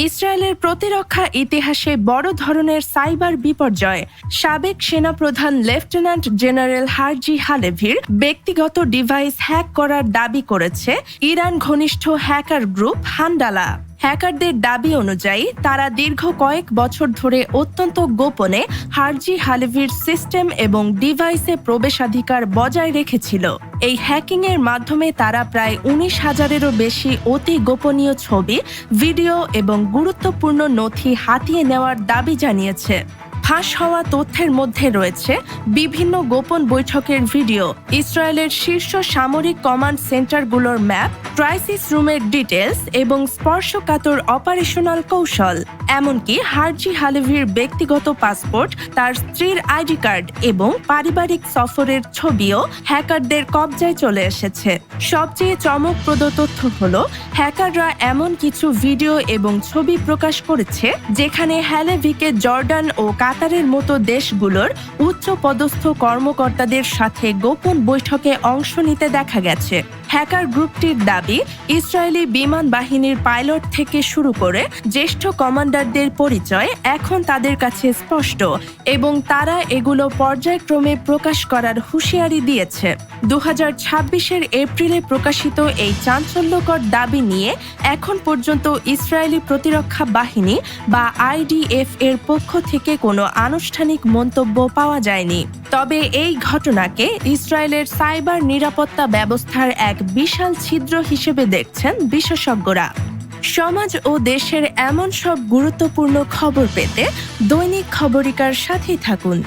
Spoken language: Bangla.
ইসরায়েলের প্রতিরক্ষা ইতিহাসে বড় ধরনের সাইবার বিপর্যয়। সাবেক সেনাপ্রধান লেফটেন্যান্ট জেনারেল হার্জি হালেভির ব্যক্তিগত ডিভাইস হ্যাক করার দাবি করেছে ইরান ঘনিষ্ঠ হ্যাকার গ্রুপ হান্ডালা। হ্যাকারদের দাবি অনুযায়ী তারা দীর্ঘ কয়েক বছর ধরে অত্যন্ত গোপনে হার্জি হালেভির সিস্টেম এবং ডিভাইসে প্রবেশাধিকার বজায় রেখেছিল। এই হ্যাকিংয়ের মাধ্যমে তারা প্রায় 19,000-এরও বেশি অতি গোপনীয় ছবি, ভিডিও এবং গুরুত্বপূর্ণ নথি হাতিয়ে নেওয়ার দাবি জানিয়েছে। ফাঁস হওয়া তথ্যের মধ্যে রয়েছে বিভিন্ন গোপন বৈঠকের ভিডিও, ইসরায়েলের শীর্ষ সামরিক কমান্ড সেন্টারগুলোর ম্যাপ, ক্রাইসিস রুমের ডিটেলস এবং স্পর্শকাতর অপারেশনাল কৌশল। এমনকি হার্জি হালেভির ব্যক্তিগত পাসপোর্ট, তার স্ত্রীর আইডি কার্ড এবং পারিবারিক সফরের ছবিও হ্যাকারদের কবজায় চলে এসেছে। সবচেয়ে চমকপ্রদ তথ্য হলো, হ্যাকাররা এমন কিছু ভিডিও এবং ছবি প্রকাশ করেছে যেখানে হালেভিকে জর্ডান ও কাতারের মতো দেশগুলোর উচ্চপদস্থ কর্মকর্তাদের সাথে গোপন বৈঠকে অংশ নিতে দেখা গেছে। হ্যাকার গ্রুপটির দাবি, ইসরায়েলি বিমান বাহিনীর পাইলট থেকে শুরু করে জ্যেষ্ঠ কমান্ডারদের পরিচয় এখন তাদের কাছে স্পষ্ট এবং তারা এগুলো পর্যায়ক্রমে প্রকাশ করার হুঁশিয়ারি দিয়েছে। 2026-এর এপ্রিলে প্রকাশিত এই চাঞ্চল্যকর দাবি নিয়ে এখন পর্যন্ত ইসরায়েলি প্রতিরক্ষা বাহিনী বা IDF এর পক্ষ থেকে কোনো আনুষ্ঠানিক মন্তব্য পাওয়া যায়নি। তবে এই ঘটনাকে ইসরায়েলের সাইবার নিরাপত্তা ব্যবস্থার এক বিশাল ছিদ্র হিসেবে দেখছেন বিশেষজ্ঞরা। সমাজ ও দেশের এমন সব গুরুত্বপূর্ণ খবর পেতে দৈনিক খবরিকার সাথেই থাকুন।